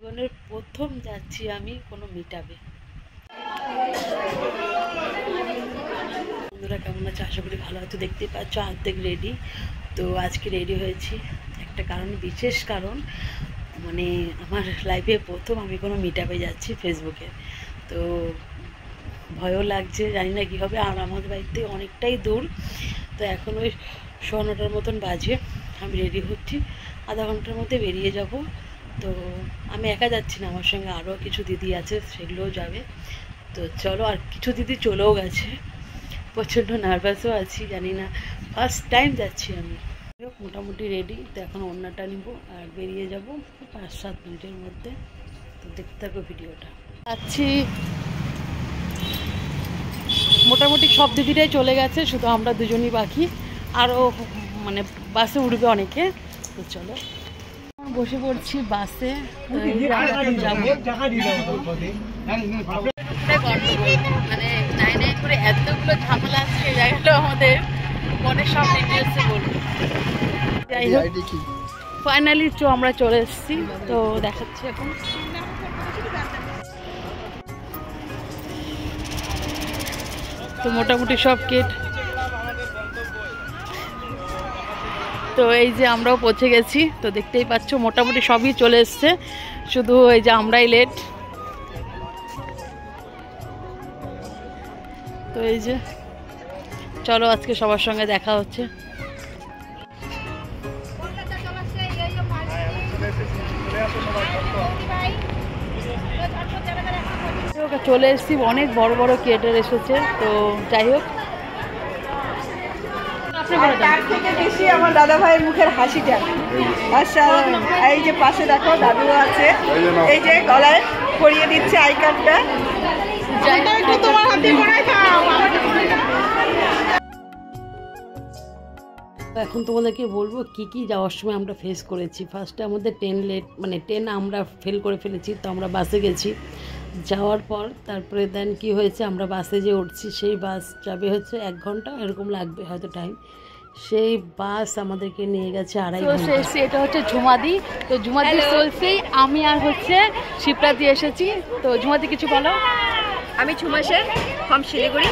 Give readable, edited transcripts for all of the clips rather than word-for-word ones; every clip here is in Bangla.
জীবনের প্রথম যাচ্ছি আমি কোনো মিটআপে। বন্ধুরা কেমন আছে, আশা করি ভালো আছে। দেখতে পাচ্ছ অর্ধেক রেডি। তো আজকে রেডি হয়েছি একটা কারণ, বিশেষ কারণ, মানে আমার লাইফে প্রথম আমি কোনো মিটআপে যাচ্ছি ফেসবুকে। তো ভয়ও লাগছে, জানি না কী হবে। আর আমাদের বাড়িতে অনেকটাই দূর। তো এখন ওই 9:30 মতন বাজে, আমি রেডি হচ্ছি, আধা ঘন্টার মধ্যে বেরিয়ে যাব। তো আমি একা যাচ্ছি না, আমার সঙ্গে আরও কিছু দিদি আছে, সেগুলোও যাবে। তো চলো, আর কিছু দিদি চলেও গেছে। প্রচণ্ড নার্ভাসও আছি, জানি না, ফার্স্ট টাইম যাচ্ছি আমি। মোটামুটি রেডি। তো এখন ওড়নাটা নিব আর বেরিয়ে যাব 5-7 মিনিটের মধ্যে। তো দেখতে থাকো ভিডিওটা। যাচ্ছি, মোটামুটি সব দিদিরাই চলে গেছে, শুধু আমরা দুজনই বাকি। আরও মানে বাসে উঠবে অনেকে। তো চলো, বসে পড়ছি বাসে। মানে নাই নাই করে এতগুলো ঝামেলা আছে, এই জায়গাটা আমাদের মনে সব ডিটেলসে বলবো। যাই হোক, ফাইনালি আমরা চলে এসেছি। তো দেখাচ্ছি এখন। তো মোটামুটি সব কেট। তো এই যে আমরাও পৌঁছে গেছি। তো দেখতেই পাচ্ছ মোটামুটি সবই চলে এসছে, শুধু এই যে আমরাই লেট। তো এই যে চলো, আজকে সবার সঙ্গে দেখা হচ্ছে। চলে এসেছি, অনেক বড় বড় থিয়েটার এসেছে। তো যাই হোক, তার থেকে বেশি আমার দাদা ভাইয়ের মুখের হাসিটা। আচ্ছা, এই যে পাশে দেখো দাদুও আছে, এই যে গলায় পরিয়ে দিচ্ছে আই কার্ডটা। তোমার হাতে পড়াই দাও। এখন তোমাদেরকে বলবো কি কি যাওয়ার সময় আমরা ফেস করেছি। ফার্স্টে আমাদের ট্রেন লেট, মানে ট্রেন আমরা ফেল করে ফেলেছি। তো আমরা বাসে গেছি, যাওয়ার পর তারপরে দেন কি হয়েছে, আমরা বাসে যে উঠছি, সেই বাস যাবে হচ্ছে 1 ঘন্টা এরকম লাগবে হয়তো টাইম। সেই বাস আমাদেরকে নিয়ে গেছে 2.5 ঘন্টা। এটা হচ্ছে ঝুমাদি। তো ঝুমাদি চলছেই, আমি আর হচ্ছে শিপ্রাদি এসেছি। তো ঝুমাদি কিছু বলো। আমি ঝুমাশের ফ্রম শিলিগুড়ি।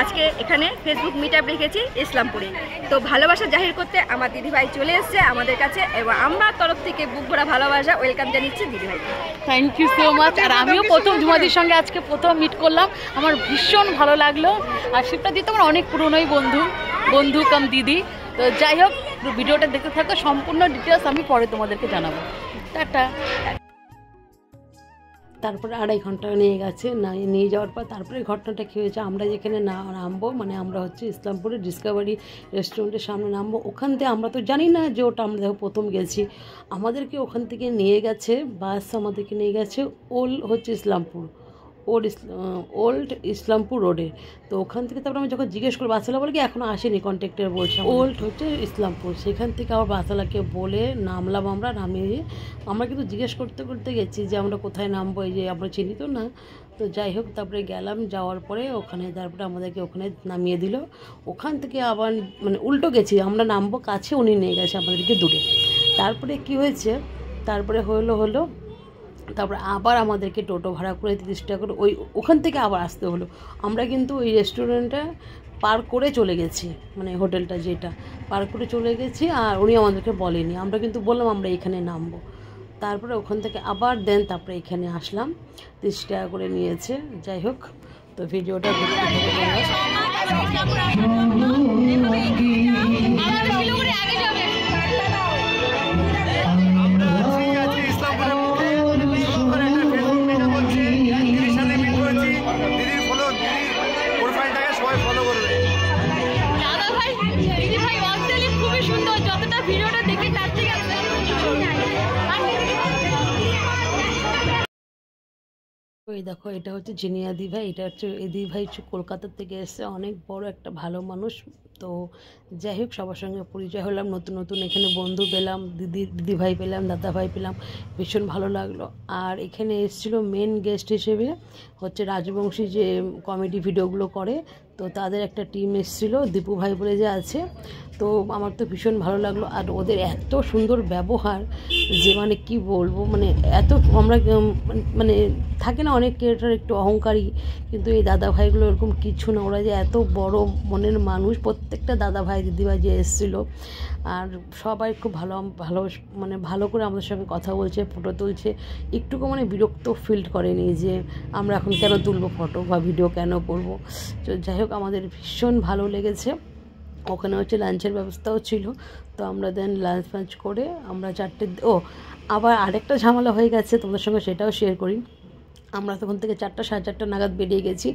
আজকে এখানে ফেসবুক মিটআপ রেখেছি ইসলামপুরে। তো ভালোবাসা জাহির করতে আমার দিদিভাই চলে এসেছে আমাদের কাছে, এবং আমরা তরফ থেকে বুক ভরা ভালোবাসা ওয়েলকাম জানাচ্ছি দিদিভাই। Thank you so much. আর আমিও প্রথম ঝুমাদির সঙ্গে আজকে প্রথম মিট করলাম, আমার ভীষণ ভালো লাগলো। আর শিপ্রাদি তো আমার অনেক পুরনোই বন্ধু কাম দিদি। তো যাই হোক, ভিডিওটা দেখতে থাকো, সম্পূর্ণ ডিটেলস আমি পরে তোমাদেরকে জানাবো। টাটা। তারপরে 2.5 ঘন্টা নিয়ে গেছে, নিয়ে যাওয়ার পর তারপরে ঘটনাটা কী হয়েছে, আমরা যেখানে নামবো, মানে আমরা হচ্ছে ইসলামপুরে ডিসকভারি রেস্টুরেন্টের সামনে নামবো। ওখান থেকে আমরা তো জানি না যে ওটা, আমরা দেখো প্রথম গেছি। আমাদেরকে ওখান থেকে নিয়ে গেছে বাস, আমাদেরকে নিয়ে গেছে ওল্ড ইসলামপুর রোডে। তো ওখান থেকে তারপরে আমি যখন জিজ্ঞেস করবো, বাসওয়ালা বলে কি এখনও আসেনি, কন্ট্রাক্টর বলছে ওল্ড হচ্ছে ইসলামপুর। সেখান থেকে আবার বাসওয়ালাকে বলে নামলাম, আমরা নামিয়ে আমরা কিন্তু জিজ্ঞেস করতে করতে গেছি যে আমরা কোথায় নামবো, এই যে আমরা চিনি তো না। তো যাই হোক, তারপরে গেলাম, যাওয়ার পরে ওখানে তারপরে আমাদেরকে ওখানে নামিয়ে দিল। ওখান থেকে আবার মানে উল্টো গেছি, আমরা নামবো কাছে, উনি নিয়ে গেছে আমাদেরকে দূরে। তারপরে কি হয়েছে, তারপরে হলো তারপরে আবার আমাদেরকে টোটো ভাড়া করে 30 টাকা করে ওখান থেকে আবার আসতে হলো। আমরা কিন্তু ওই রেস্টুরেন্টটা পার করে চলে গেছি, মানে হোটেলটা যেটা পার করে চলে গেছি। আর উনি আমাদেরকে বলেনি, আমরা কিন্তু বললাম আমরা এখানে নামবো। তারপরে ওখান থেকে আবার তারপরে এখানে আসলাম, 30 টাকা করে নিয়েছে। যাই হোক, তো ভিডিওটা দেখতে এই দেখো এটা হচ্ছে জিনিয়া দি ভাই, এটা হচ্ছে এই দি ভাই হচ্ছে কলকাতার থেকে এসছে, অনেক বড় একটা ভালো মানুষ। তো যাই হোক সবার সঙ্গে পরিচয় হলাম, নতুন নতুন এখানে বন্ধু পেলাম, দিদি ভাই পেলাম, দাদা ভাই পেলাম, ভীষণ ভালো লাগলো। আর এখানে এসেছিলো মেন গেস্ট হিসেবে হচ্ছে রাজবংশী যে কমেডি ভিডিওগুলো করে, তো তাদের একটা টিম এসেছিলো, দীপু ভাই বলে যে আছে। তো আমার তো ভীষণ ভালো লাগলো। আর ওদের এত সুন্দর ব্যবহার যে মানে কি বলবো, মানে এত আমরা মানে থাকে না অনেক ক্রিয়েটার একটু অহংকারী, কিন্তু এই দাদা ভাইগুলো এরকম কিছু না। ওরা যে এত বড় মনের মানুষ, প্রত্যেকটা দাদা ভাই দিদিভাই যে এসেছিলো, আর সবাই খুব ভালো ভালো মানে ভালো করে আমাদের সঙ্গে কথা বলছে, ফটো তুলছে, একটুকু মানে বিরক্ত ফিল করেনি যে আমরা এখন কেন তুলবো ফটো বা ভিডিও কেন করব। তো যাই হোক আমাদের ভীষণ ভালো লেগেছে। ওখানে হচ্ছে লাঞ্চের ব্যবস্থাও ছিল, তো আমরা দেন লাঞ্চ ফাঞ্চ করে আমরা 4টে আবার আরেকটা ঝামেলা হয়ে গেছে, তোমাদের সঙ্গে সেটাও শেয়ার করি। আমরা তখন থেকে 4টা সাড়ে 4টা নাগাদ বেরিয়ে গেছি।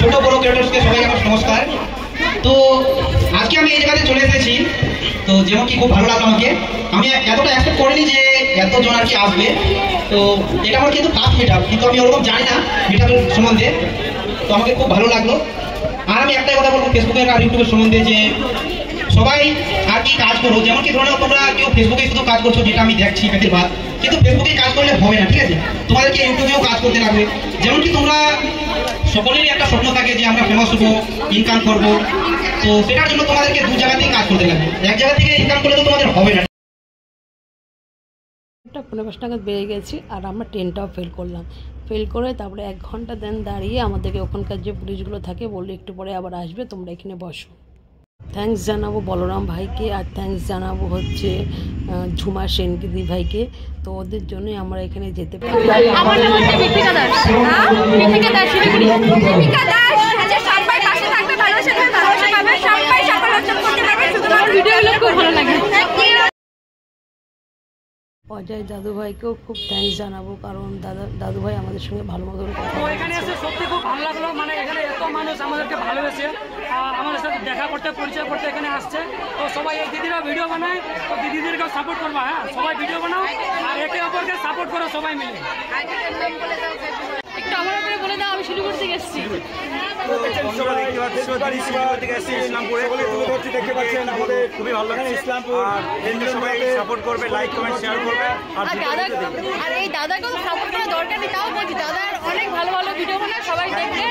ছোট বড় ক্রিয়েটরসকে সবাইকে আমার নমস্কার। তো আজকে আমি এই জায়গাতে চলে এসেছি, তো যেমন কি খুব ভালো লাগলো আমাকে। আমি এতটা এক্সপেক্ট করিনি যে এতজন আর কি আসবে। তো এটা আমার কিন্তু ফার্স্ট মিটআপ, কিন্তু আমি ওরকম জানি না মিটআপের সম্বন্ধে, তো আমাকে খুব ভালো লাগলো। আর আমি একটাই কথা বলবো ফেসবুকের আর ইউটিউবের সম্বন্ধে, যে সবাই আর কি কাজ করো, যেমন কি ধরো তোমরা কেউ ফেসবুকে শুধু কাজ করছো, যেটা আমি দেখছি বেশিরভাগ, কিন্তু ফেসবুকে কাজ করলে হবে না, ঠিক আছে? তোমাদেরকে ইউটিউবেও কাজ করতে লাগবে। যেমন কি তোমরা সকলেরই একটা স্বপ্ন থাকে যে আমরা ফেমাস হবো, ইনকাম করবো, তো সেটার জন্য তোমাদেরকে দু জায়গাতেই কাজ করতে লাগবে। এক জায়গা থেকে ইনকাম করলে তো তোমাদের হবে না। 5:45 নাগাদ বেরিয়ে গেছি, আর আমরা ট্রেনটাও ফেল করে তারপরে 1 ঘন্টা দেন দাঁড়িয়ে আমাদেরকে ওখানকার যে পুলিশগুলো থাকে বললো একটু পরে আবার আসবে, তোমরা এখানে বসো। থ্যাঙ্কস জানাবো বলরাম ভাইকে, আর থ্যাঙ্কস জানাবো হচ্ছে ঝুমা সেনদিদি ভাইকে। তো ওদের জন্যই আমরা এখানে যেতে পারি। আমার নাম হচ্ছে বিথিকা দাস। বিথিকা দাস শিলিগুড়ি। বিথিকা দাস যে সবাই পাশে থাকবে, ভালোবাসা দেবে, ভালোবাসা পাবে, সবাই সফল অর্জন করতে পারবে। শুধুমাত্র ভিডিওগুলো খুব ভালো লাগে। অজয় দাদু ভাইকেও খুব থ্যাঙ্কস জানাবো, কারণ দাদু ভাই আমাদের সঙ্গে ভালো মতন কথা বলেছে। এখানে এসে সত্যি খুব ভালো লাগলো, মানে এখানে এত মানুষ আমাদেরকে ভালোবেসে আমাদের সাথে দেখা করতে, পরিচয় করতে এখানে আসছে। তো সবাই এই দিদিরা ভিডিও বানায়, তো দিদিদেরকেও সাপোর্ট করবা। হ্যাঁ, সবাই ভিডিও বানাও আর একে অপরকে সাপোর্ট করো সবাই মিলে। একটু আমার উপরে বলে দাও, আমি শিলিগুড়ি থেকে এসেছি। খুবই ভালো লাগছে, আর সবাই সাপোর্ট করবে, লাইক কমেন্ট শেয়ার করবে। আর এই দাদাকেও সাপোর্ট করার দরকার নেই, তাও বলছি দাদার অনেক ভালো ভালো ভিডিও বানায়, সবাই দেখবে।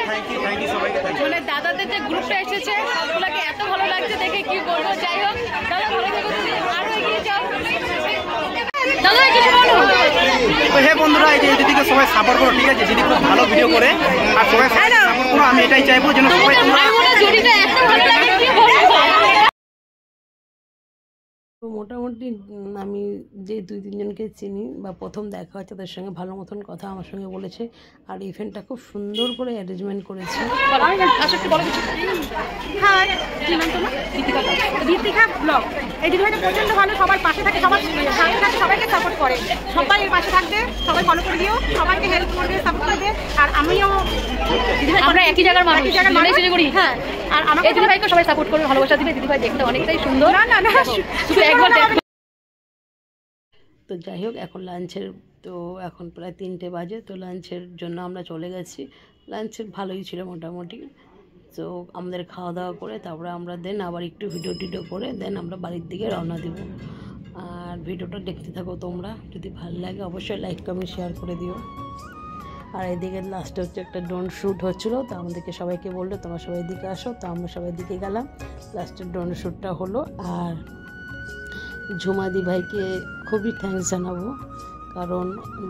থ্যাংক ইউ সবাইকে। মানে দাদাদের যে গ্রুপটা এসেছে সবগুলোকে এত ভালো লাগছে দেখে, কি বলবো। যাই হোক দাদা ভালো থেকো, আরো এগিয়ে যাও। দাদা কিছু বলো। তো হে বন্ধুরা, এই যে দিদিকে সবাই সাপোর্ট করো, ঠিক আছে? দিদি খুব ভালো ভিডিও করে, আর সবাই সাপোর্ট করো। আমি এটাই চাইবো যেন সবাই জুড়িটা এত ভালো লাগে, কি বলবো। তো মোটামুটি আমি যে 2-3 জনকে চিনি বা প্রথম দেখা হচ্ছে, তাদের সঙ্গে ভালো মতন কথা আমার সঙ্গে বলেছে, আর ইভেন্টটা খুব সুন্দর করে অ্যারেঞ্জমেন্ট করেছে। দীপিকা ব্লগ এই দিদিভাইটা প্রচন্ড ভালো, সবার পাশে থাকে, সবার সাথে থাকে, সবাইকে সাপোর্ট করে, সবাই এর পাশে থাকবে, সবাই ফলো করে দিও, সবাইকে হেল্প করবে, সাপোর্ট করবে। আর আমিও আমরা একই জায়গার মানুষ, শিলিগুড়ি। হ্যাঁ, আর আমাকে এই দিদিভাইকে সবাই সাপোর্ট করবে, ভালোবাসা দিবে। দিদিভাই দেখতে অনেকটাই সুন্দর। না শুধু একবার দেখো। তো যাই হোক এখন লাঞ্চের, তো এখন প্রায় 3টে বাজে, তো লাঞ্চের জন্য আমরা চলে গেছি। লাঞ্চের ভালোই ছিল মোটামুটি। তো আমাদের খাওয়া দাওয়া করে তারপরে আমরা দেন আবার একটু ভিডিও করে দেন আমরা বাড়ির দিকে রওনা দেব। আর ভিডিওটা দেখতে থাকো তোমরা, যদি ভালো লাগে অবশ্যই লাইক কমেন্ট শেয়ার করে দিও। আর এদিকে লাস্টে হচ্ছে একটা ড্রোন শ্যুট হচ্ছিলো, তো আমাদেরকে সবাইকে বললো তোমরা সবাই দিকে আসো, তো আমরা সবাই দিকে গেলাম। লাস্টের ড্রোন শ্যুটটা হলো। আর ঝুমা দি ভাইকে খুবই থ্যাঙ্কস জানাবো, কারণ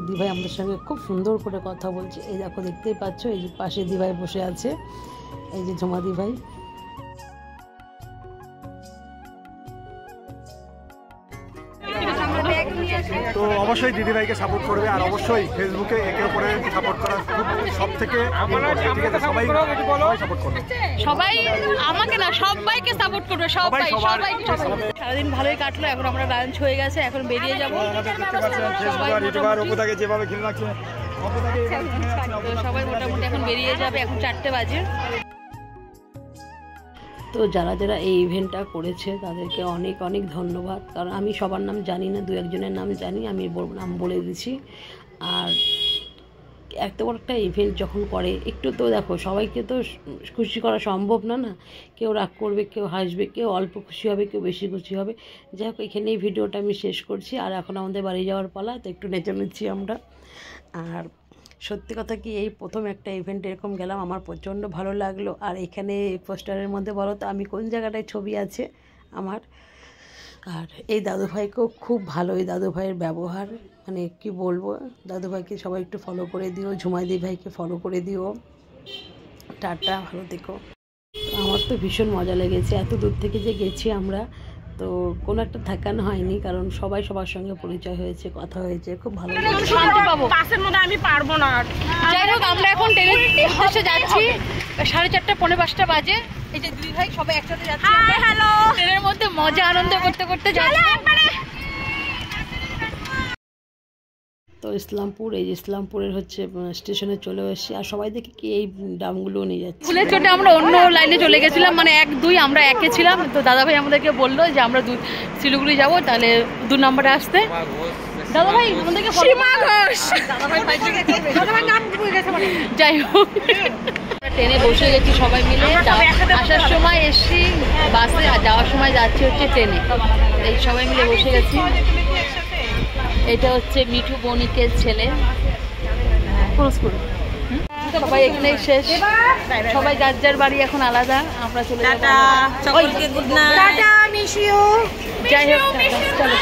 দিভাই আমাদের সঙ্গে খুব সুন্দর করে কথা বলছে। এই দেখো দেখতেই পাচ্ছ, এই যে পাশে দিভাই বসে আছে, এই যে ঝুমা দি ভাই। তো অবশ্যই দিদিভাইকে সাপোর্ট করবে, আর অবশ্যই ফেসবুকে একে অপরের সাপোর্ট করা খুব সব থেকে, ঠিক আছে? সবাই সাপোর্ট করবে, সবাই আমাকে না সবাইকে সাপোর্ট করবে, সবাই সবাইকে। সারাদিন ভালোই কাটলো, এখন আমরা লাঞ্চ হয়ে গেছে, এখন বেরিয়ে যাবো। যেভাবে খেলে রাখছে সবাই মোটামুটি এখন বেরিয়ে যাবে, এখন 4টে বাজে। তো যারা যারা এই ইভেন্টটা করেছে তাদেরকে অনেক অনেক ধন্যবাদ, কারণ আমি সবার নাম জানি না, 2-1 জনের নাম জানি, আমি নাম বলে দিচ্ছি। আর এত বড় একটা ইভেন্ট যখন করে একটু তো দেখো, সবাইকে তো খুশি করা সম্ভব না, না কেউ রাগ করবে, কেউ হাসবে, কেউ অল্প খুশি হবে, কেউ বেশি খুশি হবে। যাই হোক, এখানেই ভিডিওটা আমি শেষ করছি। আর এখন আমাদের বাড়ি যাওয়ার পালা, তো একটু নেচে নিচ্ছি আমরা। আর সত্যি কথা কি, এই প্রথম একটা ইভেন্ট এরকম গেলাম, আমার প্রচণ্ড ভালো লাগলো। আর এখানে পোস্টারের মধ্যে বলো তো আমি কোন জায়গাটায় ছবি আছে আমার। আর এই দাদুভাইকেও খুব ভালো, এই দাদুভাইয়ের ব্যবহার মানে কি বলবো। দাদুভাইকে সবাই একটু ফলো করে দিও, ঝুমাইদি ভাইকে ফলো করে দিও। টাটা, ভালো দেখো। আমার তো ভীষণ মজা লেগেছে, এত দূর থেকে যে গেছি আমরা, তো কোনো একটা থাকানো হয়নি, কারণ সবাই সবার সঙ্গে পরিচয় হয়েছে, কথা হয়েছে, খুব ভালো লেগেছে। শান্তি পাবো, পাশের মধ্যে আমি পারবো না। যাই হোক, আমরা এখন ট্রেনের উদ্দেশ্যে যাচ্ছি। 4:30 পৌনে 5টা বাজে। এই যে দুই ভাই সবাই একসাথে যাচ্ছি। হ্যালো, ট্রেনের মধ্যে মজা আনন্দ করতে করতে যাচ্ছি। তো ইসলামপুর, এই যে ইসলামপুরের হচ্ছে স্টেশনে চলে এসেছি। আর সবাই দেখি কি এই ডামগুলো নিয়ে যাচ্ছে। ফুলের চোটে আমরা অন্য লাইনে চলে গেছিলাম, মানে 1-2 আমরা একে ছিলাম। তো দাদাভাই আমাদেরকে বললো যে আমরা শিলিগুড়ি যাবো, তাহলে 2 নম্বরে আসতে। দাদাভাই আমাদেরকে সীমা ঘোষ, যাই হোক ট্রেনে বসে গেছি সবাই মিলে। আসার সময় এসছি বাসে, আর যাওয়ার সময় যাচ্ছি হচ্ছে ট্রেনে। এই সবাই মিলে বসে গেছি। এটা হচ্ছে মিঠু বণিকের ছেলে। সবাই এখানেই শেষ, সবাই যার যার বাড়ি এখন আলাদা। আমরা চলে যাবো। যাই হোক, চলো।